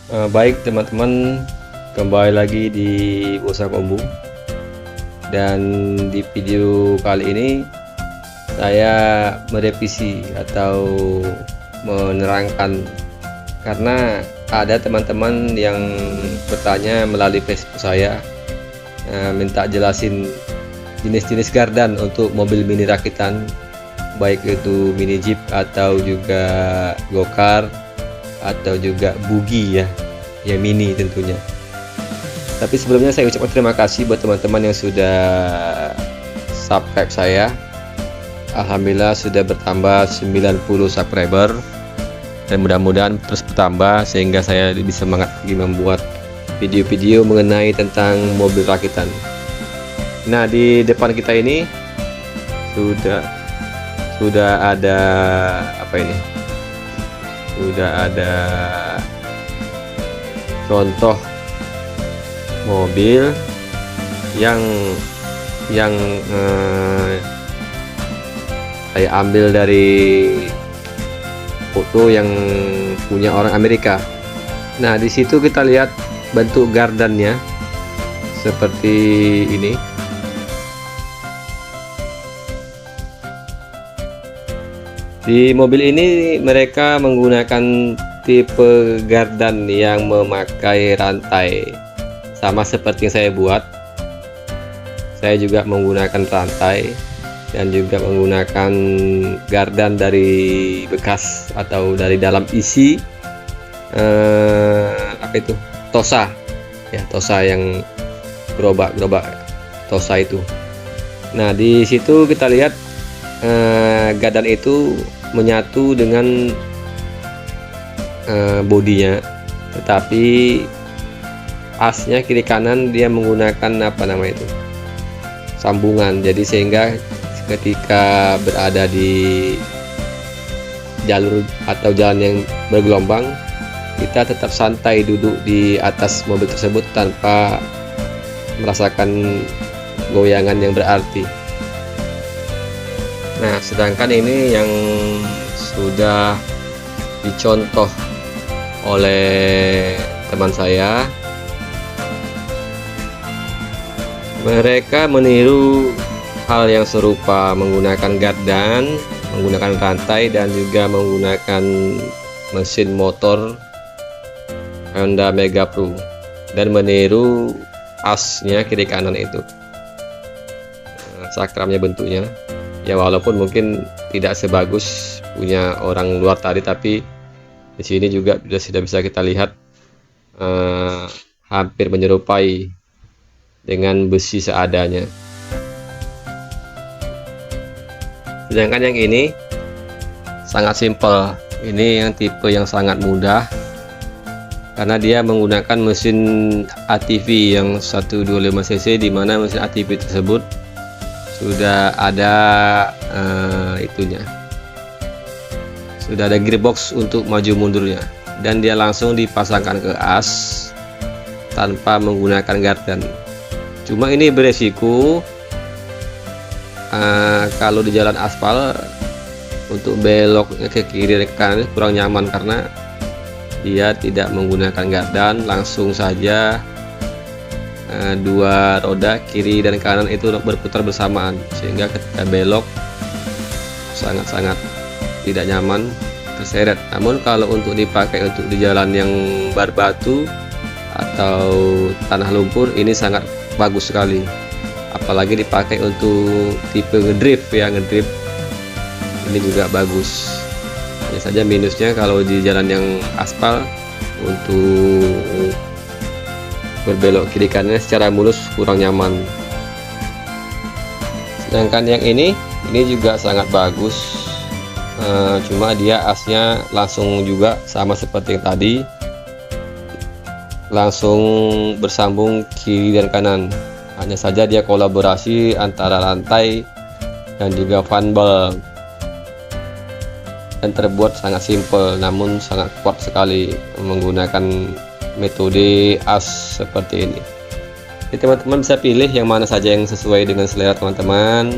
Baik teman-teman, kembali lagi di Bursa Kombu. Dan di video kali ini saya merevisi atau menerangkan, karena ada teman-teman yang bertanya melalui Facebook saya, minta jelasin jenis-jenis gardan untuk mobil mini rakitan, baik itu mini jeep atau juga go-kart atau juga buggy ya mini tentunya. Tapi sebelumnya saya ucapkan terima kasih buat teman-teman yang sudah subscribe saya. Alhamdulillah sudah bertambah 90 subscriber, dan mudah-mudahan terus bertambah sehingga saya bisa semangat lagi membuat video-video mengenai tentang mobil rakitan. Nah, di depan kita ini sudah ada apa ini? Sudah ada contoh mobil yang saya ambil dari foto yang punya orang Amerika. Nah, di situ kita lihat bentuk gardannya seperti ini. Di mobil ini mereka menggunakan tipe gardan yang memakai rantai, sama seperti yang saya buat. Saya juga menggunakan rantai dan juga menggunakan gardan dari bekas atau dari dalam isi apa itu, tosa ya, tosa yang gerobak tosa itu. Nah, di situ kita lihat gardan itu menyatu dengan bodinya, tetapi asnya kiri kanan dia menggunakan apa namanya itu, sambungan. Jadi sehingga ketika berada di jalur atau jalan yang bergelombang, kita tetap santai duduk di atas mobil tersebut tanpa merasakan goyangan yang berarti. Nah, sedangkan ini yang sudah dicontoh oleh teman saya, mereka meniru hal yang serupa, menggunakan gardan, menggunakan rantai, dan juga menggunakan mesin motor Honda Mega Pro, dan meniru asnya kiri kanan itu, sakramnya bentuknya ya, walaupun mungkin tidak sebagus punya orang luar tadi, tapi di sini juga sudah bisa kita lihat hampir menyerupai dengan besi seadanya. Sedangkan yang ini sangat simpel. Ini yang tipe yang sangat mudah, karena dia menggunakan mesin ATV yang 125 cc, di mana mesin ATV tersebut sudah ada itunya, sudah ada gearbox untuk maju mundurnya, dan dia langsung dipasangkan ke as tanpa menggunakan gardan. Cuma ini beresiko kalau di jalan aspal untuk belok ke kiri ke kanan kurang nyaman, karena dia tidak menggunakan gardan, langsung saja dua roda kiri dan kanan itu berputar bersamaan, sehingga ketika belok sangat-sangat tidak nyaman, terseret. Namun kalau untuk dipakai untuk di jalan yang berbatu atau tanah lumpur, ini sangat bagus sekali, apalagi dipakai untuk tipe ngedrift ya, ngedrift ini juga bagus. Hanya saja minusnya kalau di jalan yang aspal, untuk berbelok kiri kanan secara mulus kurang nyaman. Sedangkan yang ini juga sangat bagus, cuma dia asnya langsung juga sama seperti yang tadi, langsung bersambung kiri dan kanan. Hanya saja dia kolaborasi antara rantai dan juga fan bulb, dan terbuat sangat simpel namun sangat kuat sekali, menggunakan metode as seperti ini. Jadi teman-teman bisa pilih yang mana saja yang sesuai dengan selera teman-teman.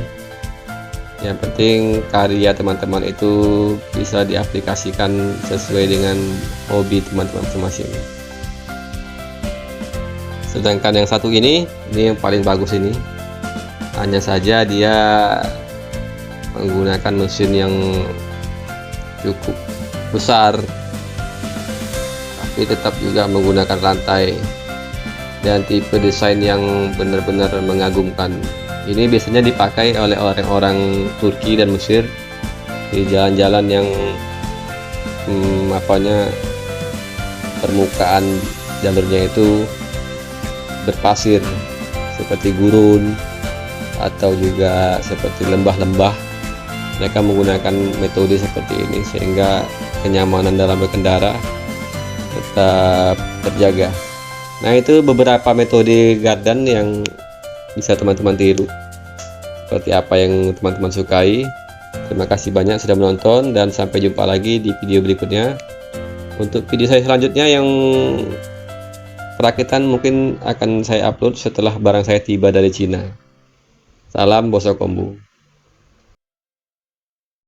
Yang penting karya teman-teman itu bisa diaplikasikan sesuai dengan hobi teman-teman masing-masing. Sedangkan yang satu ini yang paling bagus ini. Hanya saja dia menggunakan mesin yang cukup besar, tapi tetap juga menggunakan rantai dan tipe desain yang benar-benar mengagumkan. Ini biasanya dipakai oleh orang-orang Turki dan Mesir di jalan-jalan yang permukaan jalurnya itu berpasir seperti gurun atau juga seperti lembah-lembah. Mereka menggunakan metode seperti ini sehingga kenyamanan dalam berkendara tetap terjaga. Nah, itu beberapa metode gardan yang bisa teman-teman tiru. Seperti apa yang teman-teman sukai. Terima kasih banyak sudah menonton dan sampai jumpa lagi di video berikutnya. Untuk video saya selanjutnya yang perakitan mungkin akan saya upload setelah barang saya tiba dari Cina. Salam Bosokombu.